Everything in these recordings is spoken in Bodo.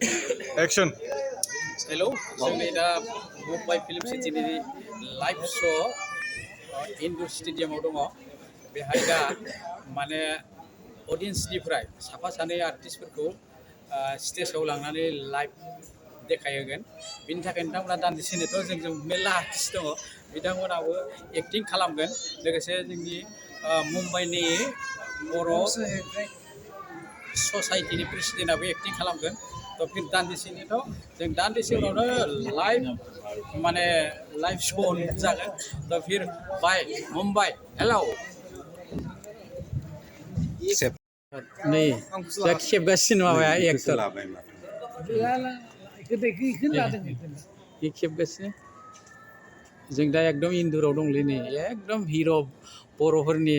Action. Hello, जोंनि दा मुम्बाइ फिल्म सिटिनि लाइभ श' इनडोर स्टेडियामाव दङ। बेहाय दा माने अडियन्सनिफ्राय साफा सानै आर्टिस्टफोरखौ स्टेजाव लांनानै लाइभ देखायहोगोन। बिनि थाखाय नोंथांमोना दान्दिसेनोथ' जोंजों मेरला आर्टिस्ट दङ, बिथांमोनाबो एक्टिं खालामगोन। लोगोसे जोंनि मुम्बाइनि बर' ससाइटिनि प्रेसिडेन्टआबो एक्टिं खालामगोन। तो फिर दान्दिसेनिथ' जों दान्दिसे उनावनो लाइभ माने लाइभ श' जागोन। तो फिर बाय मुम्बाइ हेलौ नै दा खेबगासिनो माबाया एक्टर बे खेबगासिनो। जों दा एकदम इन्दुराव दंलै नै एकदम हिर' बर'फोरनि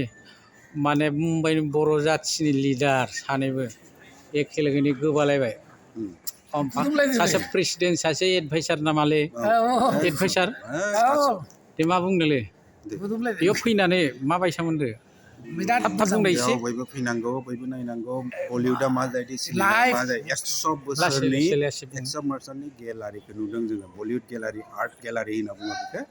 माने मुम्बाइनि बर' जाथिनि लिडार सानैबो एखे लोगोनि गोबालायबाय। सासे प्रेसिडेन्ट सासे एडभाइसार नामालै एडभाइसार दे मा बुंनोलै बेयाव फैनानै माबायसा मोनदो थाब थाब बुंनाय एसे। बयबो फैनांगौ, बयबो नायनांगौ बलिउडा मा जायो सिनेमा मा जायो 100 बोसोरनि गेलारिखौ नुदों जोङो। बलिउड गेलारि, आर्ट गेलारि होनना बुङो बेखौ।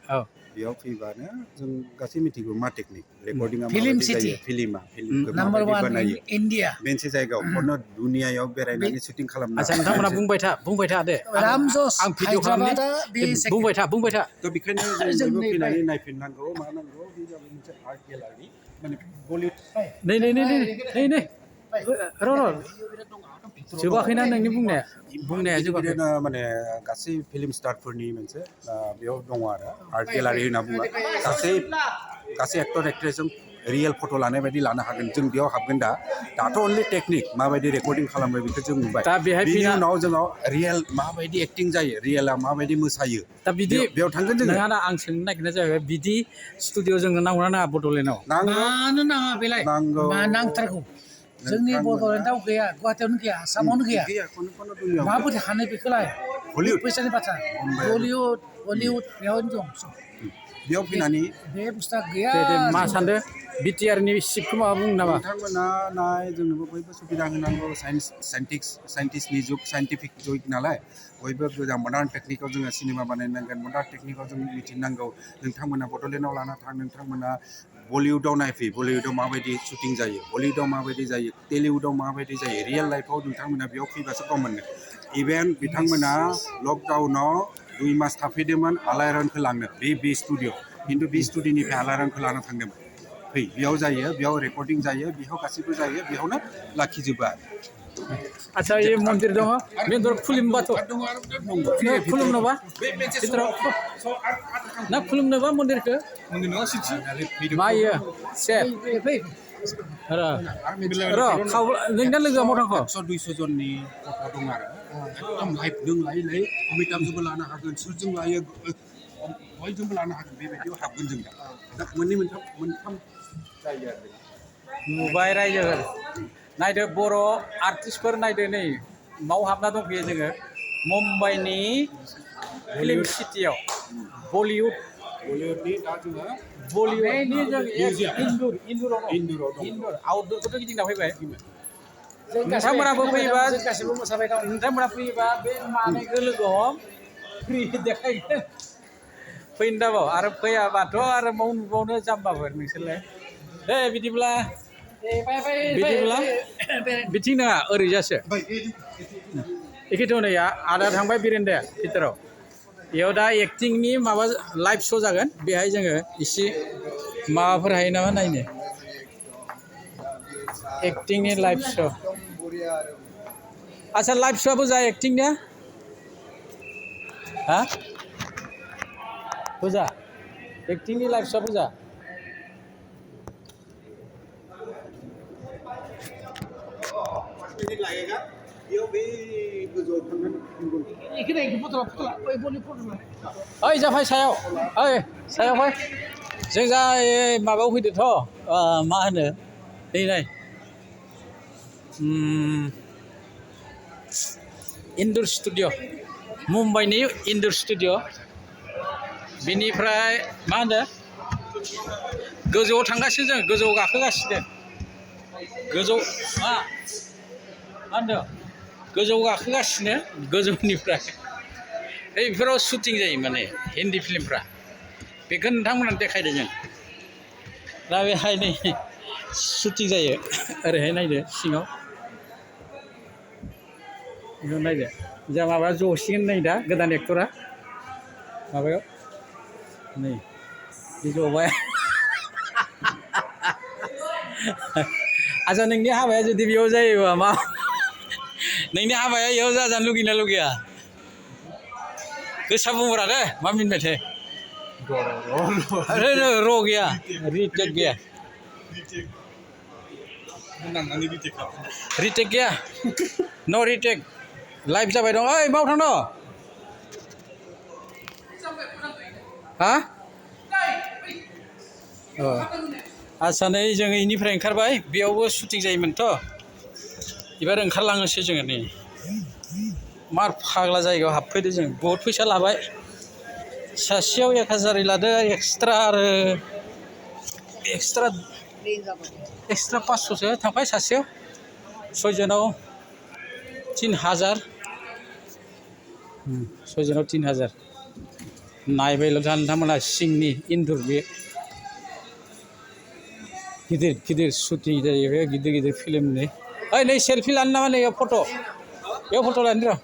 बेयाव फैबानो जों गासै मिथिगौ मा टेकनिक रेकर्डिंआ माबायदि जायो, फिल्मखौ माबायदि बानायो मोनसे जायगायाव खनो दुनियायाव बेरायनानै शुटिं खालामनो। आচ্ছা नोंथांमोना बुंबाय था दे आं भिडिअ खालामनि बुंबाय था तो बेखायनो जों बयबो फैनानै नायफिननांगौ मा नांगौ बे जाबाय मोनसे आर्ट गेलारि माने बलिउड नै र' जोबाखैना नोंनि बुंनाया जोबाखै। माने गासै फिल्म स्टारफोरनि मोनसे बेयाव दङ आरो आर्ट गेलारि होनना बुङो। गासै एक्टर एक्ट्रेसजों रियेल फट' लानाय बायदि लानो हागोन। जों बेयाव हाबगोन दाथ' अनलि टेकनिक माबायदि रेकर्डिं खालामो बेखौ जों नुबाय। दा बेहाय बिनि उनाव जोंनाव रियेल माबायदि एक्टिं जायो, रियेला माबायदि मोसायो, दा बिदि बेयाव थांगोन जोङो। नङा आं सोंनो नागिरनाया जाहैबाय बिदि स्टुडिअ जोंनो नांगौना नाङा बड'लेण्डआव? मानो नाङा बेलाय नांथारगौ। जोंनि बड'लेण्डआव गैया, गुवाहाटियावनो गैया, आसामावनो गैया। माबोरै हानो बेखौलाय फैसानि बाथ्रा। बलिउड बेयावनो दं। बेयाव फैनानै बे बुस्थुआ गैया। दे मा सानदो बिटिआरनि चिफखौ माबा बुंनो नामा? नोंथांमोना नाय जोंनोबो बयबो सुबिदा होनांगौ। साइन्टिस्टनि जुग, साइन्टिफिक जुग नालाय बयबो गोजान मडार्न टेकनिकाव जोङो सिनेमा बानायनांगोन, मडार्न टेकनिकाव जों मिथिनांगौ। नोंथांमोना बड'लेण्डआव लाना थां, नोंथांमोना बलिउडआव नायफै, बलिउडआव माबायदि शुटिं जायो, बलिउडआव माबायदि जायो, टलिउडआव माबायदि जायो। रियेल लाइफआव नोंथांमोना बेयाव फैबासो गाव मोनगोन। इभेन बिथांमोना लकडाउनाव 2 मास थाफैदोंमोन आलायारनखौ लांनो बे स्टुडिअ', खिन्थु बे स्टुडिअ'निफ्राय आलायारनखौ लाना थांदोंमोन। फै बेयाव जायो, बेयाव रेकर्डिं जायो, बेयाव गासैबो जायो, बेयावनो लाखिजोबो आरो। आচ্ছা ये मन्दिर दङ बेदर खुलुमबाथ' खुलुमनोबा ना खुलुमनोबा मन्दिरखौ मा इयो सेफ र' नोंना लोगोआ मथांखौ 100-200 जननि फट' दं आरो एकदम लाइभ नों लायै अमिताभजोंबो लानो हागोन, सोरजों लायो बयजोंबो लानो हागोन। बेबायदियाव हाबगोन जों दा मोनथाम जायो आरो। नुबाय रायजो नायदो बर' आर्टिस्टफोर नायदो नै माव हाबना दंफैयो जोङो मुम्बाइनि फिल्म सिटियाव। बलिउडनि दा जोङो बलिउडनि जों इन्दुराव आउटडोरखौथ' गिदिंना फैबाय। नोंथांमोनाबो फैयोबा नोंथांमोना फैयोबा बे मानैखौ लोगोआव फ्रि देखायगोन। फैनो दाबाव आरो फैयाबाथ' आरो माव नुबावनो जाम्बाफोर नोंसोरलाय। दे बिदिब्ला बिथिं नङा ओरैजासो एखेथ' नै आदा थांबाय बिरेन्दाया भितराव। बेयाव दा एक्टिंनि माबा लाइभ श' जागोन। बेहाय जोङो एसे माबाफोर हायो नामा नायनो एक्टिंनि लाइभ श'। आচ্ছা लाइभ श'आबो जा एक्टिंनिया हा बुजा एक्टिंनि लाइभ श'आबो जा ओइ जाफाय सायाव फै जों जा माबायाव फैदोंथ' मा होनो नै नाय इन्दुर स्टुडिअ' मुम्बाइनि इन्दुर स्टुडिअ'। बिनिफ्राय मा होनो गोजौआव थांगासिनो जों, गोजौआव गाखोगासिनो गोजौ मा होनदों गोजौआव गाखोगासिनो गोजौनिफ्राय बेफोराव शुटिं जायो माने हिन्दी फिल्मफ्रा बेखौ नोंथांमोना देखायदों जों दा बेहाय नै शुटिं जायो ओरैहाय नायदो सिङाव बेखौ नायदो जा माबा जसिगोन नै दा गोदान एक्टरा माबायाव नै बे जबाय आच्चा नोंनि हाबाया जुदि बेयाव जायोबा मा नोंनि हाबाया बेयाव जाजानो लुगैना लुगैया गोसा बुंहरा दे मा मिनिबाय थायो र' गैया रिटेक गैया रिटेक गैया न' रिटेक लाइभ जाबाय दं ओइ माव थांद' हा आच्चा नै जोङो इनिफ्राय ओंखारबाय बेयावबो शुटिं जायोमोनथ' एबार ओंखारलाङोसै जोङो नै मार फाग्ला जायगायाव हाबफैदो जों बहुद फैसा लाबाय सासेयाव 1000 लादो एक्सट्रा आरो एक्सट्रा 500सो थांबाय सासेयाव 6 जोनाव 3000 6 जोनाव 3000 नायबायल' था नोंथांमोना सिंनि इनडुर बे गिदिर गिदिर शुटिं जायो बे गिदिर गिदिर फिल्मनि ओइ नै सेलफि लानो नामा नै फट' बेयाव फट' लानो र'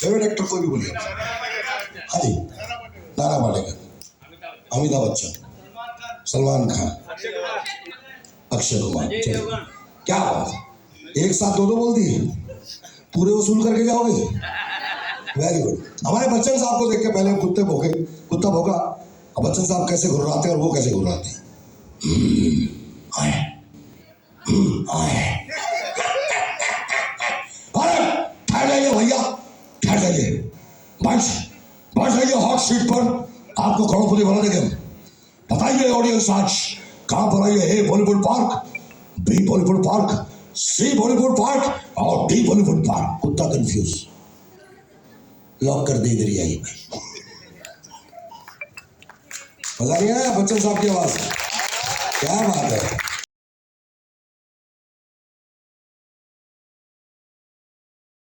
फेवरेट एक्टर कोई भी बोलिए हाँ जी नारा पाटेकर अमिताभ बच्चन सलमान खान अक्षय कुमार चलिए क्या बात है एक साथ दो बोल दिए पूरे वसूल करके जाओगे वेरी गुड हमारे बच्चन साहब को देख के पहले कुत्ता भोगा अब बच्चन साहब कैसे घुर्राते हैं और वो कैसे घुर्राते हैं आए आए अरे ठहर जाइए भैया ठहर जाइए बैठ जाइए हॉट सीट पर आपको करोड़पति बना देंगे बताइए ऑडियंस आज कहां पर आइए A Bollywood park B Bollywood park C Bollywood park और डी बॉलीवुड पार्क कुत्ता कंफ्यूज लॉक कर दे इधर ही आइए मजा नहीं आया बच्चन साहब की आवाज क्या बात है